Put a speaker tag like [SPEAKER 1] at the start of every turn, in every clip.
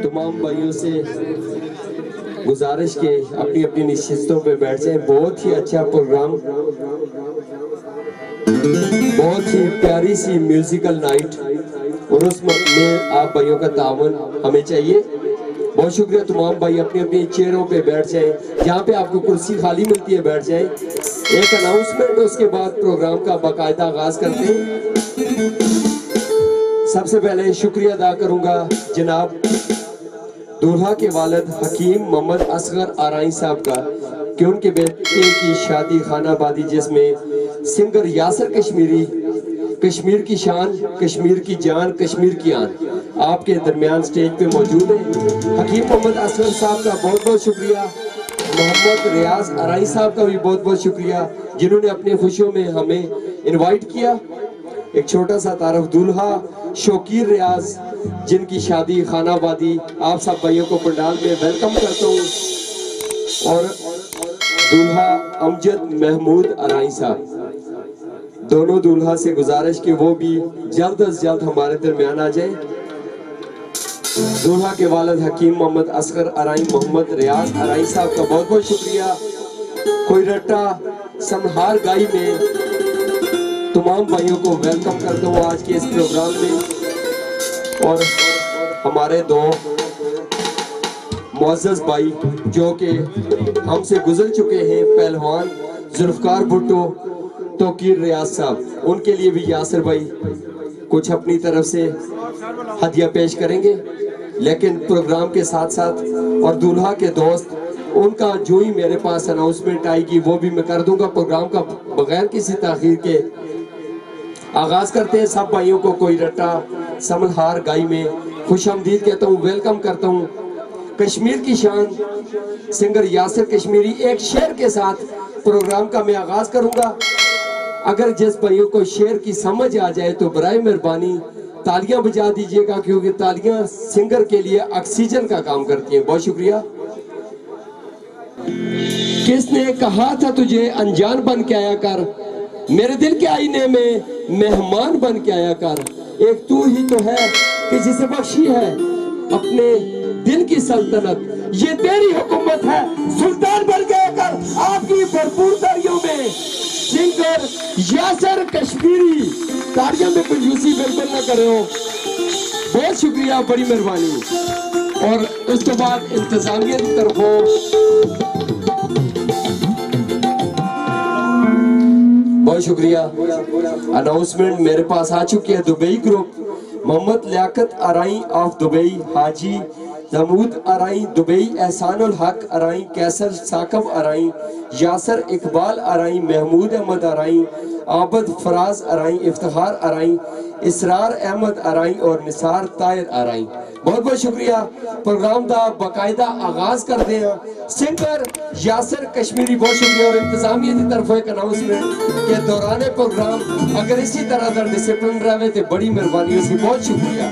[SPEAKER 1] तमाम भाइयों से गुजारिश के अपनी अपनी निश्चितों पे बैठ जाए। बहुत ही अच्छा प्रोग्राम, बहुत ही प्यारी सी म्यूजिकल नाइट, और उसमें आप भाइयों का तावन हमें चाहिए। बहुत शुक्रिया। तमाम भाई अपनी अपनी चेयरों पे बैठ जाए, जहाँ पे आपको कुर्सी खाली मिलती है बैठ जाए। एक अनाउंसमेंट, उसके बाद प्रोग्राम का बाकायदा आगाज करते हैं। सबसे पहले शुक्रिया अदा करूंगा जनाब दूल्हा के वालिद हकीम मोहम्मद असगर आराई साहब का कि उनके बेटे की शादी खानाबादी, जिसमें सिंगर यासर कश्मीरी, कश्मीर की शान, कश्मीर की जान, कश्मीर की आन, आपके दरमियान स्टेज पे मौजूद है। हकीम मोहम्मद असगर साहब का बहुत बहुत शुक्रिया। मोहम्मद रियाज आराई साहब का भी बहुत बहुत शुक्रिया, जिन्होंने अपनी खुशियों में हमें इनवाइट किया। एक छोटा सा तारफ दूल्हा शौकीर रियाज, जिनकी शादी खानाबादी, आप सब भाइयों को पंडाल में वेलकम करता हूँ। और दूल्हा अमजद महमूद आराई साहब, दोनों दूल्हा से गुजारिश कि वो भी जल्द से जल्द हमारे दरमियान आ जाए। दूल्हा के वालिद हकीम मोहम्मद असगर आराई, मोहम्मद रियाज आराई साहब का बहुत बहुत शुक्रिया। कोई रट्टा समहार गाई में तमाम भाइयों को वेलकम करता हूँ आज के इस प्रोग्राम में। और हमारे दो मुअज़्ज़ज़ भाई जो कि हमसे गुजर चुके हैं, पहलवान जुल्फ़कार भुट्टो, तोकीर रियाज साहब, उनके लिए भी यासर भाई कुछ अपनी तरफ से हदिया पेश करेंगे। लेकिन प्रोग्राम के साथ साथ और दूल्हा के दोस्त, उनका जो ही मेरे पास अनाउंसमेंट आएगी वो भी मैं कर दूंगा। प्रोग्राम का बगैर किसी ताखीर के आगाज करते हैं। सब भाइयों को कोई रट्टा समलहार गाई में खुशामदीद कहता हूँ, वेलकम करता हूँ। कश्मीर की शान सिंगर यासर कश्मीरी एक शेर के साथ प्रोग्राम का मैं आगाज करूंगा। अगर जिस भाइयों को शेर की समझ आ जाए तो बराए मेहरबानी तालियां बजा दीजिएगा, क्योंकि तालियां सिंगर के लिए ऑक्सीजन का काम करती हैं। बहुत शुक्रिया। किसने कहा था तुझे अनजान बन के आया कर, मेरे दिल के आईने में मेहमान बन के आया कर। एक तू ही तो है कि जिसे बख्शी है अपने दिल की सल्तनत, ये तेरी हुकूमत है, सुल्तान बन के आया कर। आपकी भरपूर तालियों में सिंगर यासर कश्मीरी, तालियों में कंजूसी बिल्कुल ना करो। बहुत शुक्रिया, बड़ी मेहरबानी। और उसके बाद इंतजामिया की तरफों बहुत शुक्रिया। अनाउंसमेंट मेरे पास आ चुकी है। Dubai group, Mohammed Liyaqat Arai of Dubai, Haji Jamud Arai Dubai, Ehsanul Haq Arai, कैसर साकब आराई, यासर इकबाल आराई, महमूद अहमद आराई, आबद फराज आराई, इफ्तिखार आराई, इसरार अहमद आराई और निसार ताहिर आराई। बहुत बहुत शुक्रिया। प्रोग्राम का बाकायदा आगाज करते हैं सिंगर यासर कश्मीरी। बहुत शुक्रिया। और इंतजामिया की तरफ एक अनाउंसमेंट के दौरान प्रोग्राम अगर इसी तरह डिसिप्लिन रहे तो बड़ी मेहरबानी होगी। बहुत शुक्रिया।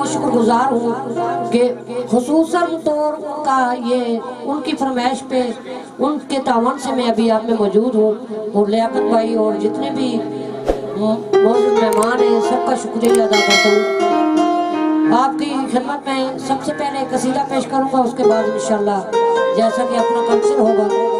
[SPEAKER 2] शुक्रगुजार हूँ कि खुसूसन तौर का ये उनकी फरमाइश पे, उनके तावन से मैं अभी आप में मौजूद हूँ। और लियाकत भाई और जितने भी मौजूद मेहमान हैं, सबका शुक्रिया अदा करता हूँ। आपकी खिदमत में सबसे पहले कसीदा पेश करूँगा, उसके बाद इंशाल्लाह जैसा कि अपना कल्चर होगा।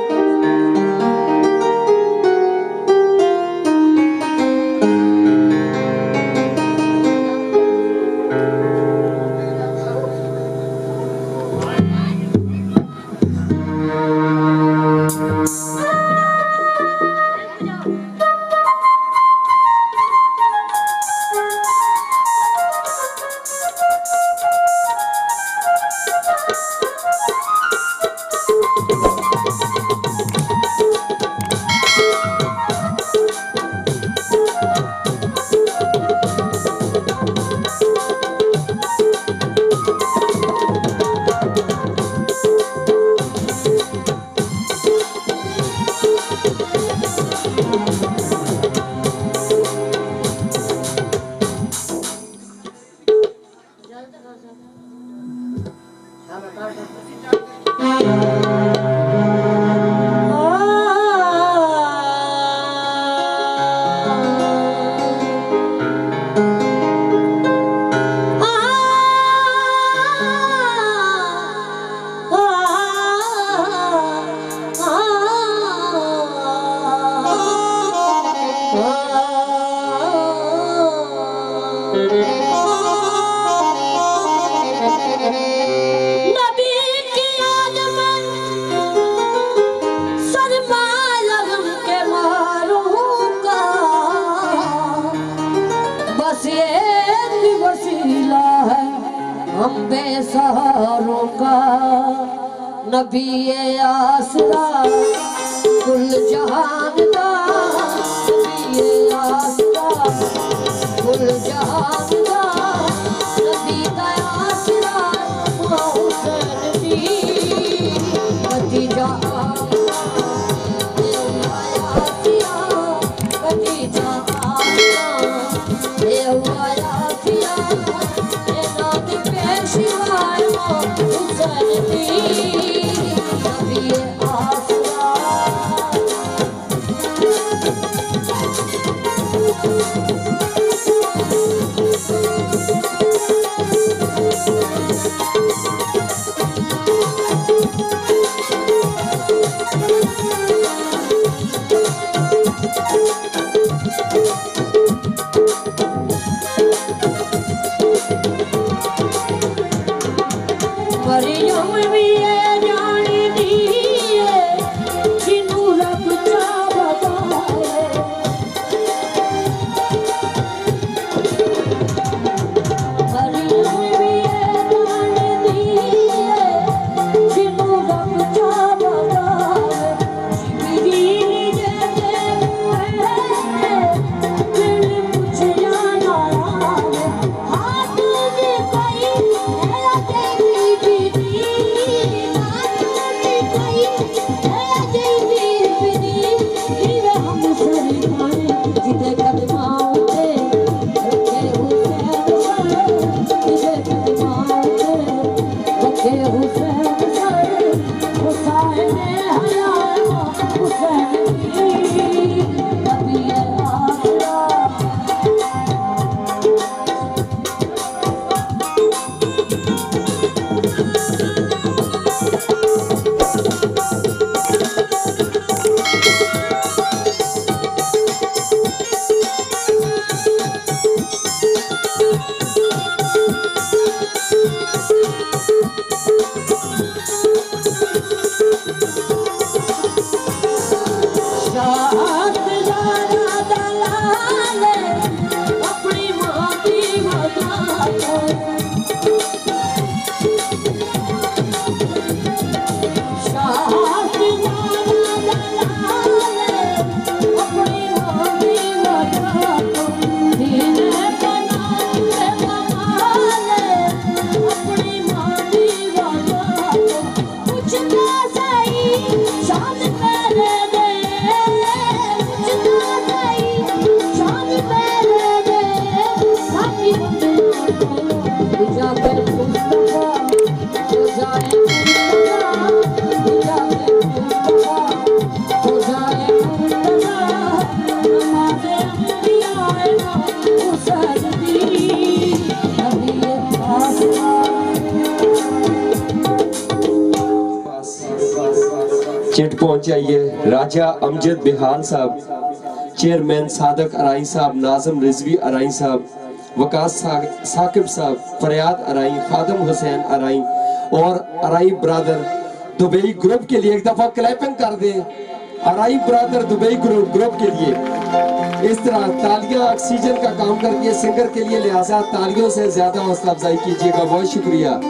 [SPEAKER 2] नबी की याद में सदमा लगन के मारूंगा, बस एक वसीला है हम बेसहारों का। नबी आसरा कुल जहान का, नबी आसरा कुल जहान का, नबी का आसरा हुसैन दी भतीजा भतीजा
[SPEAKER 1] चिट पहुंचाइए राजा अमजद बिहार साहब, चेयरमैन सादक अराई साहब, नाजम रिजवी अराई साहब, वकास साकिब साहब, फरियाद अराई, खादम हुसैन अराई और अराई ब्रादर दुबई ग्रुप के लिए एक दफा क्लैपिंग कर दें। अराई ब्रादर दुबई ग्रुप के लिए इस तरह तालियां ऑक्सीजन का काम करती है सिंगर के लिए, लिहाजा तालियों से ज्यादा हौसला अफजाई कीजिएगा। बहुत शुक्रिया।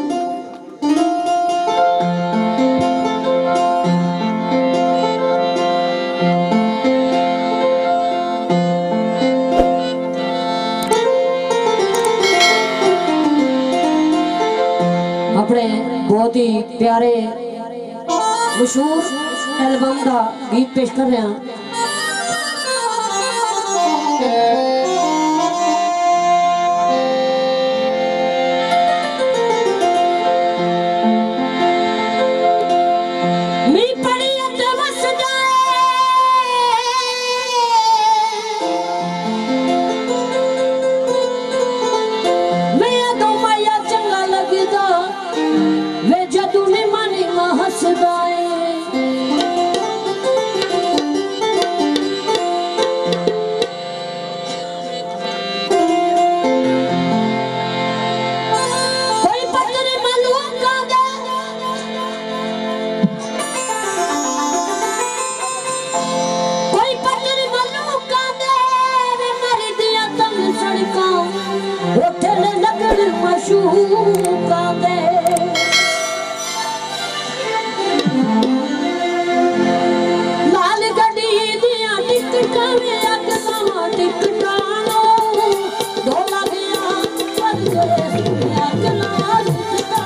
[SPEAKER 2] अपने बहुत ही प्यारे मशहूर एल्बम का गीत पेश कर रहे हैं। झूका दे लाल गड्डी दिया टिकटा में अगला टिकटा नो दो लगिया परदेस में अगला टिकटा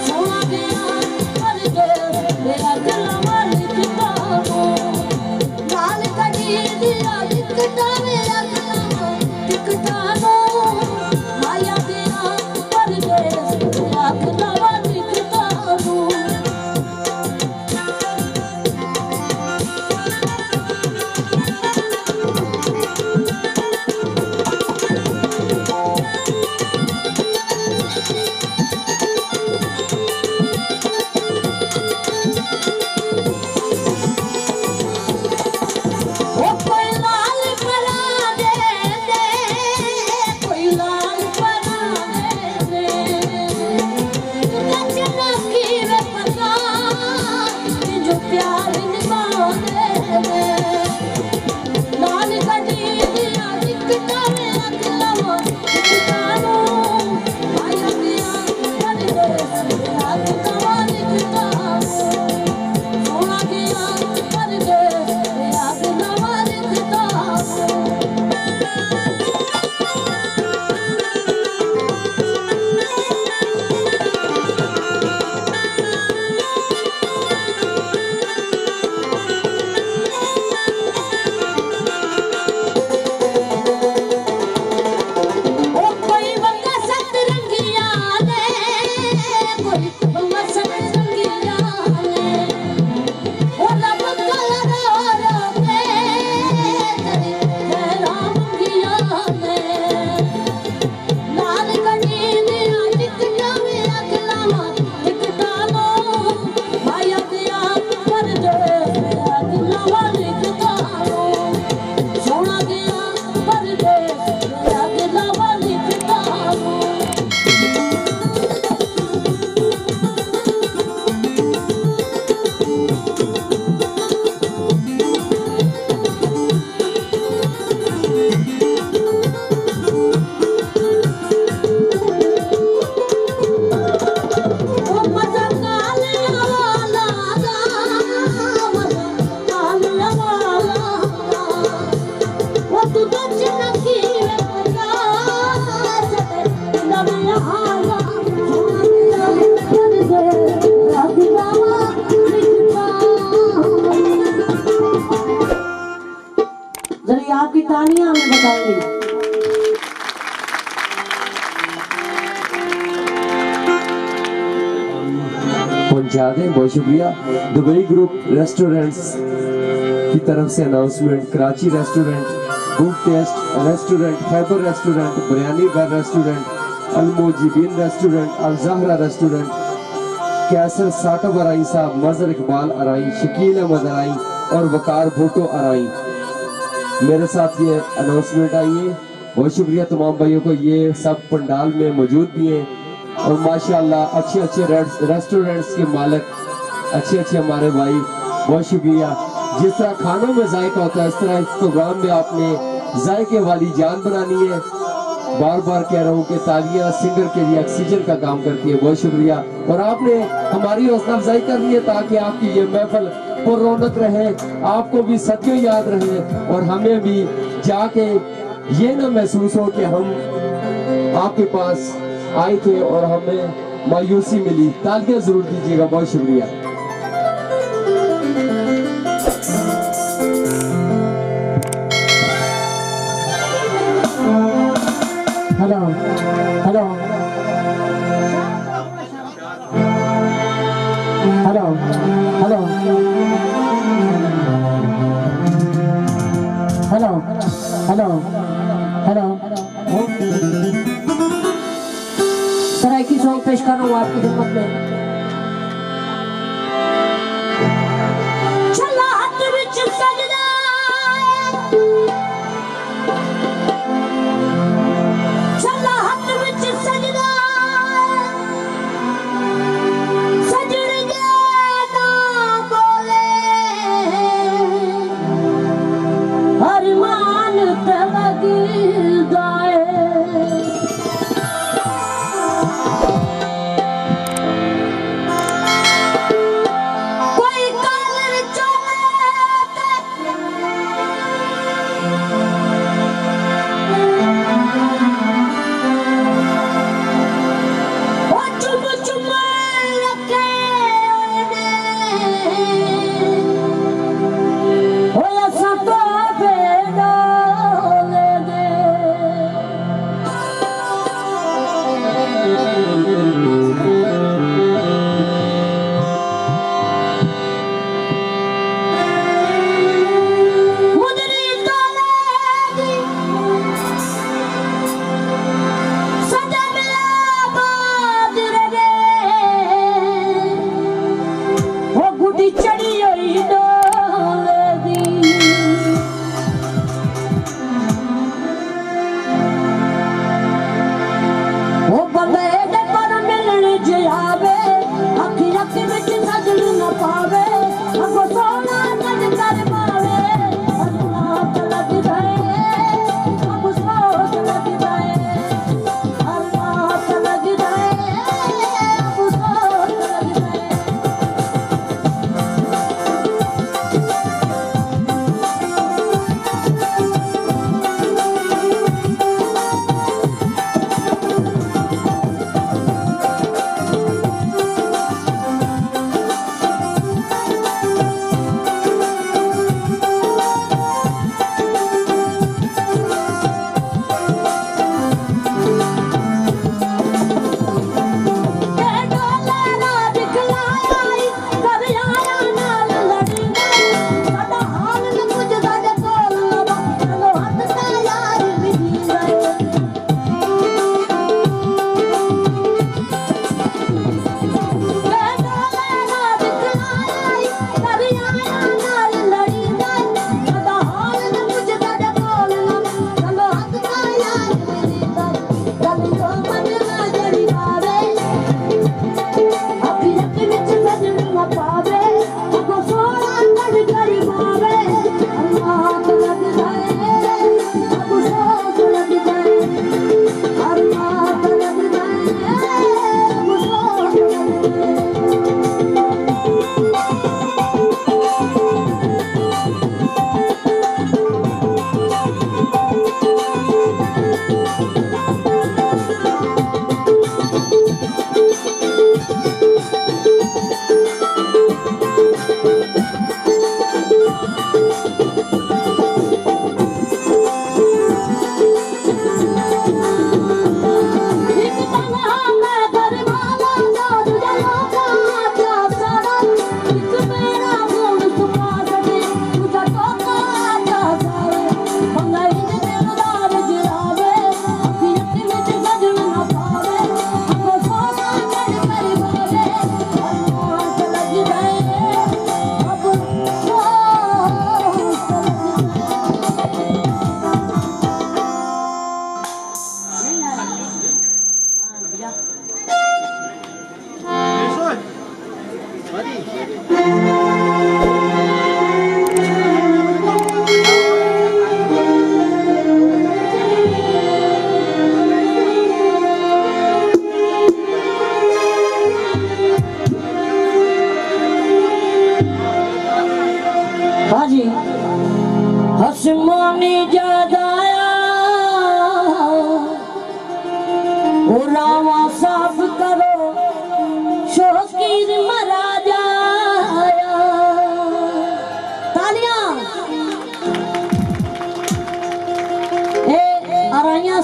[SPEAKER 2] सोना गया परदेस में अगला टिकटा नो लाल गड्डी दिया टिकटा में अगला टिकटा नो माया गया परदेस में अगला टिकटा नो ओ कोई लाल परा दे दे कोई लाल परा दे दे कचना की वे पता जो प्यार निभा दे दे लाल गड्डी दिया टिकटा में अगला टिकटा नो आया गया परदेस में अगला टिकटा सोना गया परदेस में अगला टिकटा ओ कोई बंगा सतरंगिया ने कोई बंगा सतरंगिया ने ओ लब कलर पे तेरे रामंगिया ने लाल गड्डी दिया टिकटा में अगला टिकटा नो माया गया परदेस में अगला टिकटा नो सोना गया परदेस में अगला टिकटा नो ओ मजा काले वाला मजा काले वाला वो तू तो चनकी वे पता सते नम यहां कर दे अगला लिखता जरा आपकी तालियां हमें बताएंगे
[SPEAKER 1] पहुंचा दें। बहुत शुक्रिया। दुबई ग्रुप रेस्टोरेंट्स की तरफ से announcement Karachi restaurant, good taste restaurant, फैबर रेस्टोरेंट, बिरयानी बार रेस्टोरेंट, अलमोजिबीन रेस्टोरेंट, अल जहरा रेस्टोरेंट, कैसर साकब अराई साहब, मजर इकबाल अराई, शकील अहमद अराई और वकार भुट्टो अराई मेरे साथ ये अनाउंसमेंट आई है। बहुत शुक्रिया तमाम भाइयों को, ये सब पंडाल में मौजूद भी हैं और माशाल्लाह अच्छे अच्छे रेस्टोरेंट्स के मालिक, अच्छे अच्छे हमारे भाई, बहुत शुक्रिया। जिस तरह खानों में जायका होता है, इस तरह इस प्रोग्राम में आपने जायके वाली जान बनानी है। बार बार कह रहा हूँ कि तालियां सिंगर के लिए ऑक्सीजन का काम करती है। बहुत शुक्रिया। और आपने हमारी हौसला अफजाई करनी है ताकि आपकी ये महफिल पर रौनक रहे, आपको भी सदियों याद रहे और हमें भी जाके ये ना महसूस हो कि हम आपके पास आए थे और हमें मायूसी मिली। तालियां जरूर दीजिएगा। बहुत शुक्रिया।
[SPEAKER 2] Hello hello hello hello hello hello hello Saraiki song पेश कर रहा हूँ आपकी खिदमत में। चला हाथ विच सजदा चला हाथ विच सजदा सजण गया ना बोले अरमान ते लगदा है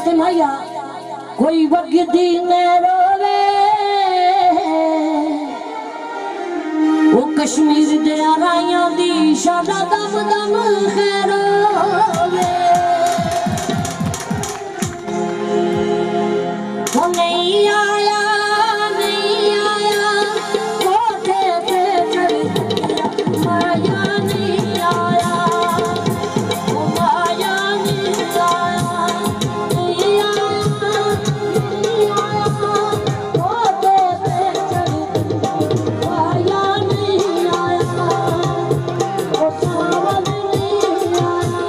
[SPEAKER 2] वास्ते माया कोई वगदी न रोवे वो कश्मीर दे राइयां दी शादा दम दम खैरोवे वो नहीं आया कोठे पे चढ़ माया नहीं आया वो माया नहीं आया नहीं आया कोठे पे चढ़ माया नहीं आया वो सावन नहीं आया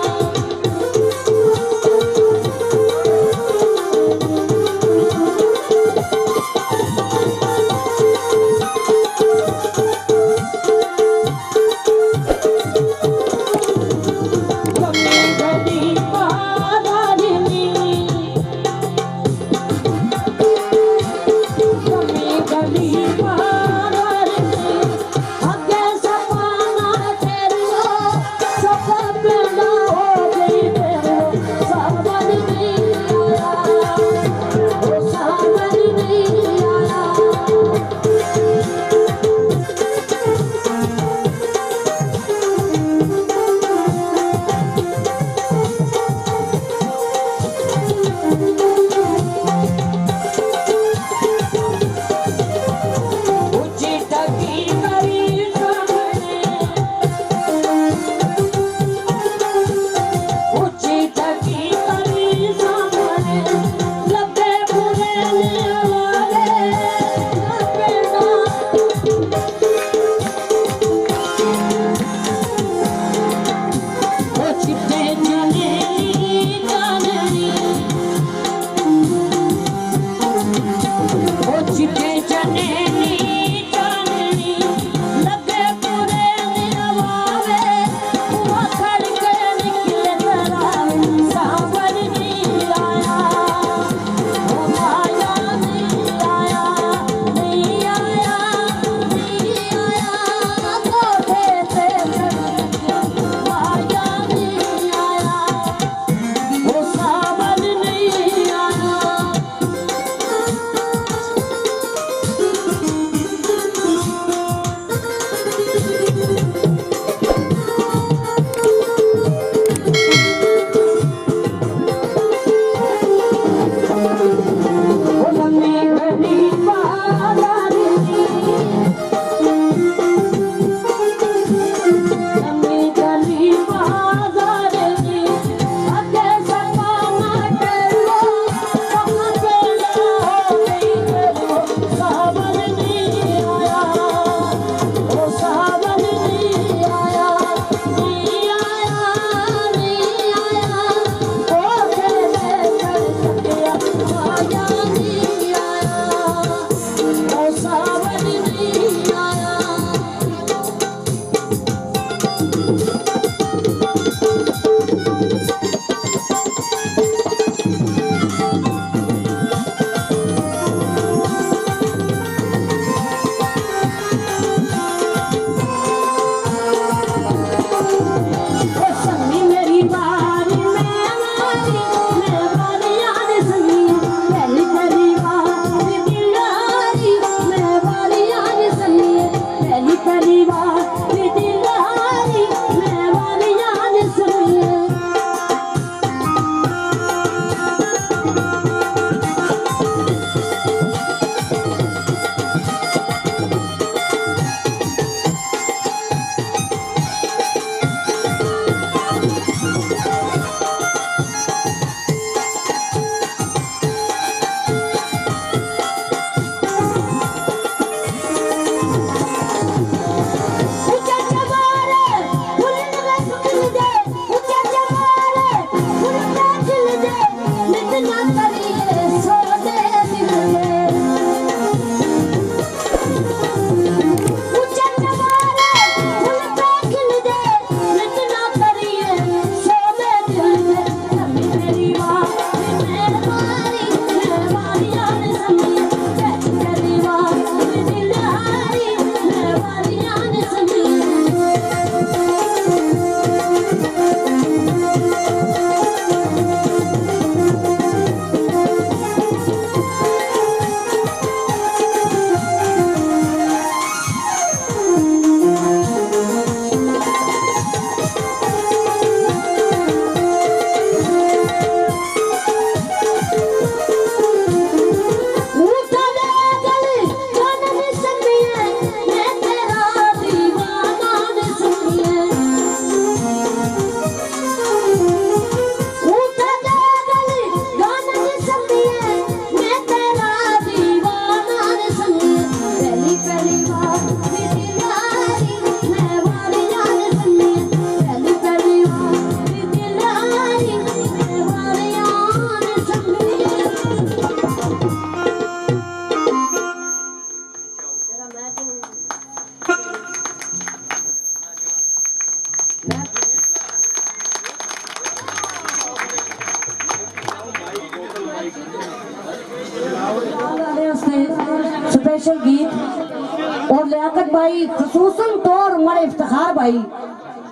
[SPEAKER 2] स्पेशल गीत और लियाकत भाई खसूसन तौर मरे इफ्तिखार भाई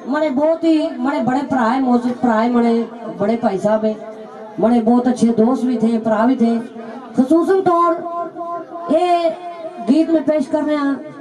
[SPEAKER 2] मरे बहुत ही मरे बड़े भरा है मौजूद भरा है मरे बड़े भाई साहब है मरे बहुत अच्छे दोस्त भी थे भरा भी थे खसूसन तौर ये गीत में पेश कर रहे हैं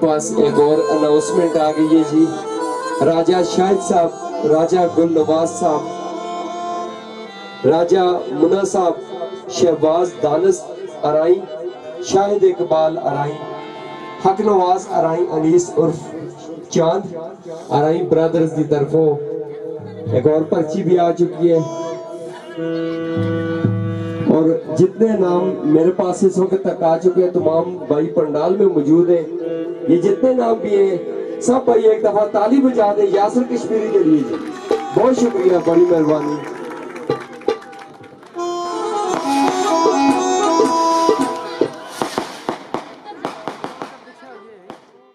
[SPEAKER 1] पास एक और अनाउंसमेंट आ गई है जी। राजा शाहिद साहब, राजा गुल नवाज साहब, राजा मुन्ना साहब, शहबाज दानस अराई, शाहिद इकबाल अराई, हक नवाज अराई, अनीस उर्फ चांद अराई ब्रदर्स की तरफों एक और पर्ची भी आ चुकी है। और जितने नाम मेरे पास इस वक्त तक आ चुके हैं, तमाम भाई पंडाल में मौजूद हैं। ये जितने नाम भी हैं, सब भाई एक दफा ताली बजा दें यासिर कश्मीरी के लिए। बहुत शुक्रिया, बड़ी मेहरबानी।